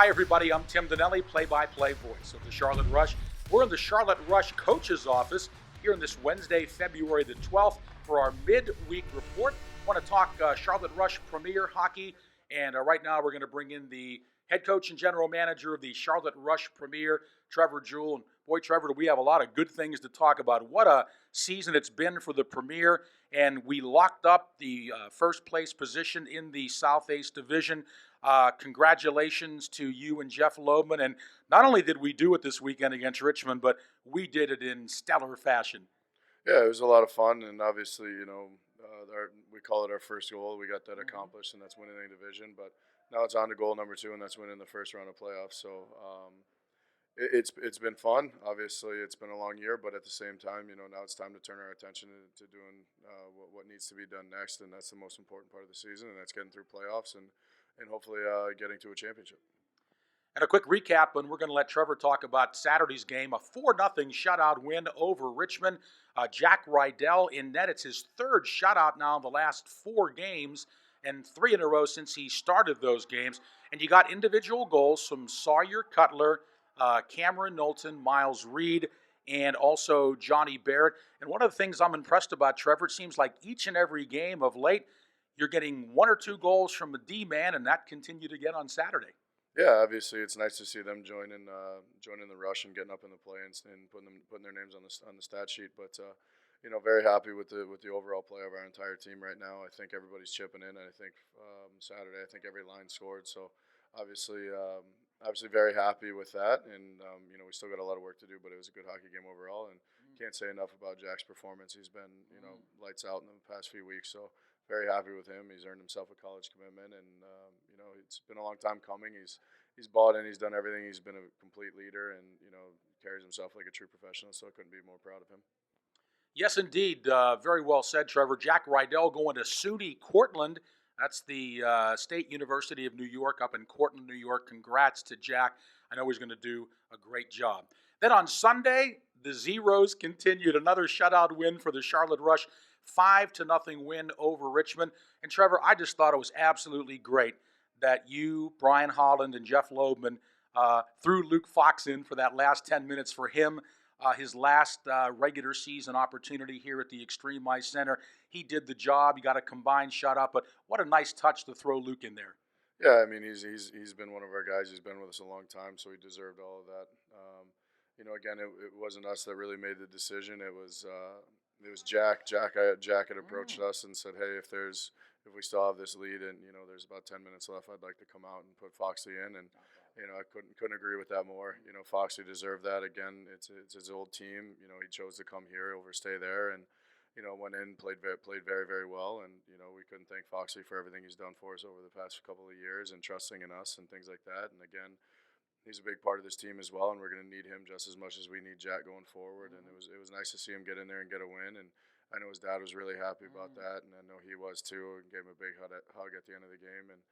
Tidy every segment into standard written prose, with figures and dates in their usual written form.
Hi, everybody. I'm Tim Donnelly, play-by-play voice of the Charlotte Rush. We're in the Charlotte Rush coach's office here on this Wednesday, February the 12th, for our midweek report. I want to talk Charlotte Rush Premier Hockey, and right now we're going to bring in the head coach and general manager of the Charlotte Rush Premier, Trevor Jewell. And boy, Trevor, we have a lot of good things to talk about. What a season it's been for the Premier, and we locked up the first place position in the Southeast Division. Congratulations to you and Jeff Loebman. And not only did we do it this weekend against Richmond, but we did it in stellar fashion. Yeah, it was a lot of fun, and obviously, we call it our first goal. We got that accomplished, and that's winning the division. But now it's on to goal number 2, and that's winning the first round of playoffs. So it's been fun. Obviously, it's been a long year, but at the same time, now it's time to turn our attention to doing what needs to be done next, and that's the most important part of the season, and that's getting through playoffs and hopefully getting to a championship. And a quick recap, and we're going to let Trevor talk about Saturday's game, a 4-0 shutout win over Richmond. Jack Rydell in net. It's his third shutout now in the last 4 games, and 3 in a row since he started those games. And you got individual goals from Sawyer Cutler, Cameron Knowlton, Miles Reed, and also Johnny Barrett. And one of the things I'm impressed about, Trevor, it seems like each and every game of late, you're getting 1 or 2 goals from a D-man, and that continued again on Saturday. Yeah, obviously it's nice to see them joining the rush and getting up in the play and putting their names on the stat sheet. But very happy with the overall play of our entire team right now. I think everybody's chipping in. I think Saturday, I think every line scored. So obviously very happy with that. And we still got a lot of work to do, but it was a good hockey game overall. And can't say enough about Jack's performance. He's been lights out in the past few weeks. So very happy with him. He's earned himself a college commitment, and it's been a long time coming. He's bought in. He's done everything. He's been a complete leader, and carries himself like a true professional. So I couldn't be more proud of him. Yes, indeed. Very well said, Trevor. Jack Rydell going to SUNY Cortland. That's the State University of New York up in Cortland, New York. Congrats to Jack. I know he's going to do a great job. Then on Sunday, the Zeros continued. Another shutout win for the Charlotte Rush. 5-0 win over Richmond. And Trevor, I just thought it was absolutely great that you, Brian Holland, and Jeff Loebman threw Luke Fox in for that last 10 minutes for him, his last regular season opportunity here at the Extreme Ice Center. He did the job. He got a combined shutout, but what a nice touch to throw Luke in there. Yeah, I mean he's been one of our guys. He's been with us a long time, so he deserved all of that. Again, it wasn't us that really made the decision. It was Jack. Jack had approached us and said, "Hey, if we still have this lead and there's about 10 minutes left, I'd like to come out and put Foxy in." And I couldn't agree with that more. Foxy deserved that. Again, it's his old team. He chose to come here, overstay there, and went in, played very very well. And we couldn't thank Foxy for everything he's done for us over the past couple of years and trusting in us and things like that. And again, he's a big part of this team as well, and we're going to need him just as much as we need Jack going forward. And it was nice to see him get in there and get a win. And I know his dad was really happy about that, and I know he was too, and gave him a big hug at the end of the game. And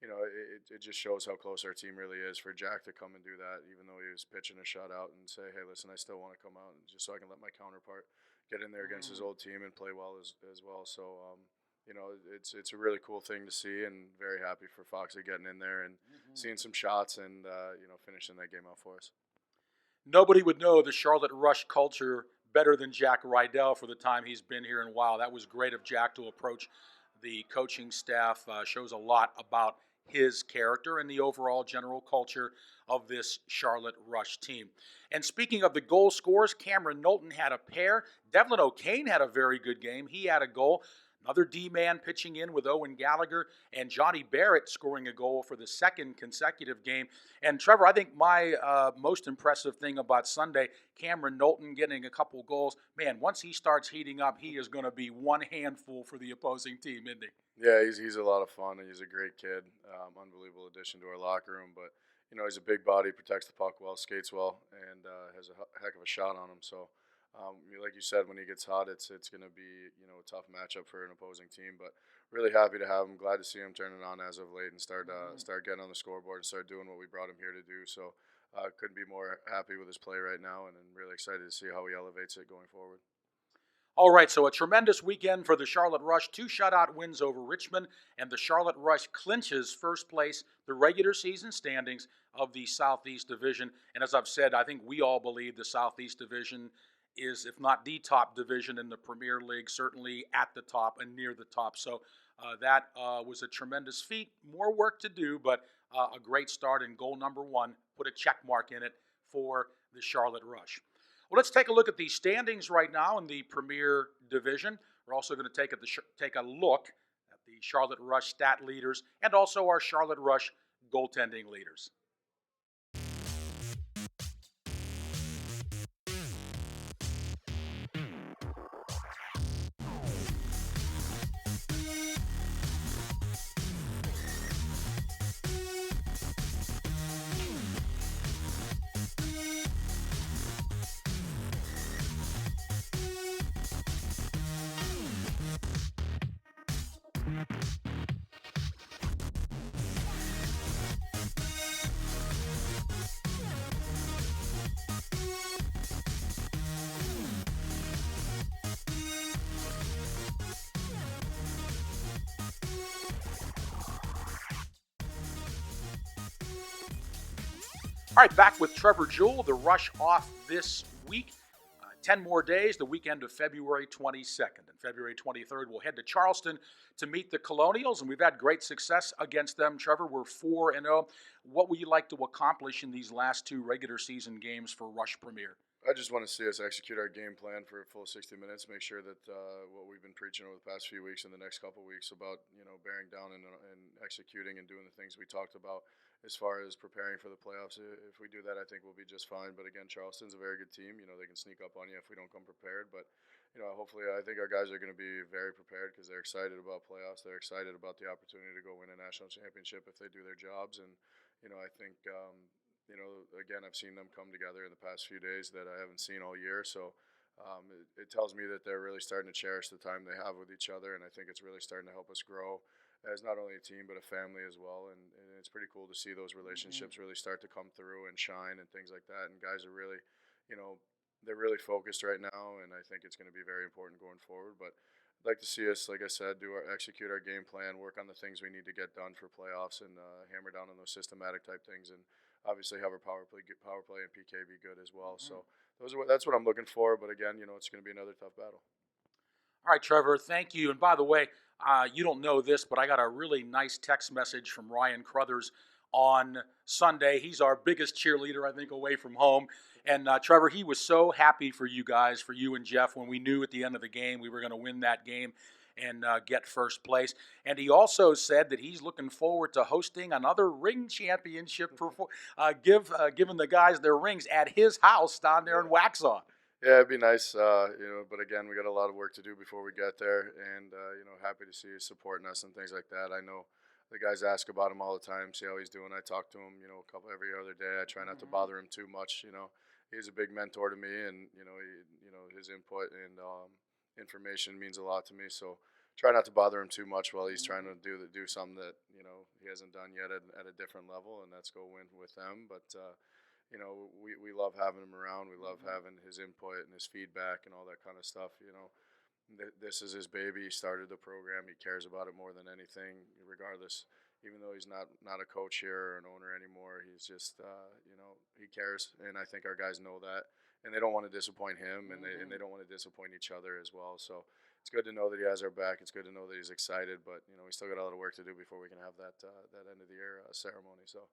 it just shows how close our team really is for Jack to come and do that, even though he was pitching a shutout and say, "Hey, listen, I still want to come out, and just so I can let my counterpart get in there against his old team and play well as well." So it's a really cool thing to see, and very happy for Foxy getting in there and seeing some shots and finishing that game out for us. Nobody would know the Charlotte Rush culture better than Jack Rydell for the time he's been here. And wow, that was great of Jack to approach the coaching staff. Shows a lot about his character and the overall general culture of this Charlotte Rush team. And speaking of the goal scorers, Cameron Knowlton had a pair. Devlin O'Kane had a very good game. He had a goal. Another D-man pitching in with Owen Gallagher, and Johnny Barrett scoring a goal for the second consecutive game. And Trevor, I think my most impressive thing about Sunday, Cameron Knowlton getting a couple goals. Man, once he starts heating up, he is going to be one handful for the opposing team, isn't he? Yeah, he's a lot of fun, and he's a great kid. Unbelievable addition to our locker room. But he's a big body, protects the puck well, skates well, and has a heck of a shot on him. So. Like you said, when he gets hot, it's going to be a tough matchup for an opposing team. But really happy to have him. Glad to see him turning on as of late and start getting on the scoreboard and start doing what we brought him here to do. So couldn't be more happy with his play right now, and really excited to see how he elevates it going forward. All right, so a tremendous weekend for the Charlotte Rush. Two shutout wins over Richmond, and the Charlotte Rush clinches first place, the regular season standings of the Southeast Division. And as I've said, I think we all believe the Southeast Division is, if not the top division in the Premier League, certainly at the top and near the top. So that was a tremendous feat. More work to do, but a great start. And goal number one put a check mark in it for the Charlotte Rush. Well, let's take a look at the standings right now in the Premier Division. We're also going to take a look at the Charlotte Rush stat leaders and also our Charlotte Rush goaltending leaders. All right, back with Trevor Jewell. The Rush off this week. 10 more days, the weekend of February 22nd. And February 23rd, we'll head to Charleston to meet the Colonials, and we've had great success against them. Trevor, we're 4-0. What would you like to accomplish in these last two regular season games for Rush Premier? I just want to see us execute our game plan for a full 60 minutes. Make sure that what we've been preaching over the past few weeks and the next couple of weeks about bearing down and executing and doing the things we talked about as far as preparing for the playoffs. If we do that, I think we'll be just fine. But again, Charleston's a very good team. They can sneak up on you if we don't come prepared. But hopefully, I think our guys are going to be very prepared because they're excited about playoffs. They're excited about the opportunity to go win a national championship if they do their jobs. And I think. Again, I've seen them come together in the past few days that I haven't seen all year. So it tells me that they're really starting to cherish the time they have with each other. And I think it's really starting to help us grow as not only a team, but a family as well. And it's pretty cool to see those relationships really start to come through and shine and things like that. And guys are really, they're really focused right now. And I think it's going to be very important going forward. But I'd like to see us, like I said, execute our game plan, work on the things we need to get done for playoffs, and hammer down on those systematic type things. And obviously have our power play and PK be good as well. So that's what I'm looking for. But again, it's going to be another tough battle. All right, Trevor, thank you. And by the way, you don't know this, but I got a really nice text message from Ryan Crothers on Sunday. He's our biggest cheerleader, I think, away from home. And Trevor, he was so happy for you guys, for you and Jeff, when we knew at the end of the game we were going to win that game and get first place. And he also said that he's looking forward to hosting another ring championship, giving the guys their rings at his house down there in Waxhaw. Yeah, it'd be nice, but again, we got a lot of work to do before we get there, and happy to see you supporting us and things like that. I know the guys ask about him all the time, see how he's doing. I talk to him, every other day. I try not to bother him too much. He's a big mentor to me, and his input and information means a lot to me. So try not to bother him too much while he's trying to do something that he hasn't done yet at a different level, and that's go win with them. But we love having him around. We love having his input and his feedback and all that kind of stuff. This is his baby. He started the program. He cares about it more than anything, regardless. Even though he's not a coach here or an owner anymore, he's just he cares, and I think our guys know that, and they don't want to disappoint him, and they don't want to disappoint each other as well. So it's good to know that he has our back. It's good to know that he's excited, but we still got a lot of work to do before we can have that end of the year ceremony. So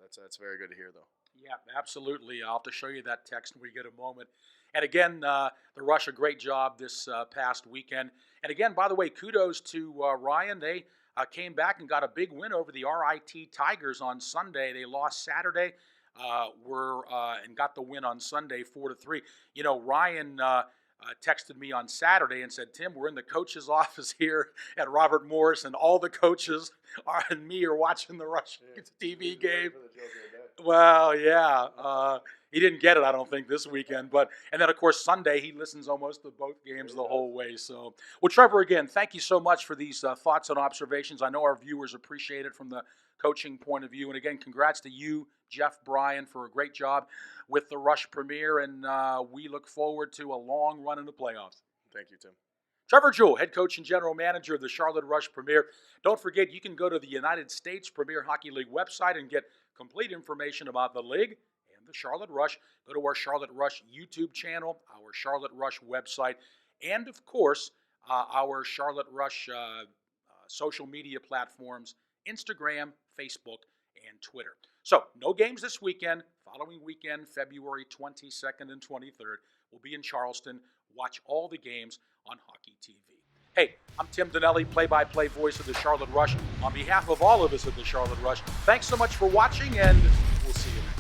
that's very good to hear, though. Yeah, absolutely. I'll have to show you that text when we get a moment. And again, the Rush, a great job this past weekend. And again, by the way, kudos to Ryan. They came back and got a big win over the RIT Tigers on Sunday. They lost Saturday, and got the win on Sunday 4-3. Ryan texted me on Saturday and said, "Tim, we're in the coach's office here at Robert Morris, and all the coaches and me are watching the Rush TV game." Well, yeah. He didn't get it, I don't think, this weekend. And then, of course, Sunday, he listens almost to both games the whole way. So, well, Trevor, again, thank you so much for these thoughts and observations. I know our viewers appreciate it from the coaching point of view. And again, congrats to you, Jeff, Bryan, for a great job with the Rush Premier. And we look forward to a long run in the playoffs. Thank you, Tim. Trevor Jewell, head coach and general manager of the Charlotte Rush Premier. Don't forget, you can go to the United States Premier Hockey League website and get complete information about the league and the Charlotte Rush. Go to our Charlotte Rush YouTube channel, our Charlotte Rush website, and of course, our Charlotte Rush social media platforms, Instagram, Facebook, and Twitter. So, no games this weekend. Following weekend, February 22nd and 23rd, we'll be in Charleston. Watch all the games on Hockey TV. Hey, I'm Tim Donnelly, play-by-play voice of the Charlotte Rush. On behalf of all of us at the Charlotte Rush, thanks so much for watching, and we'll see you next time.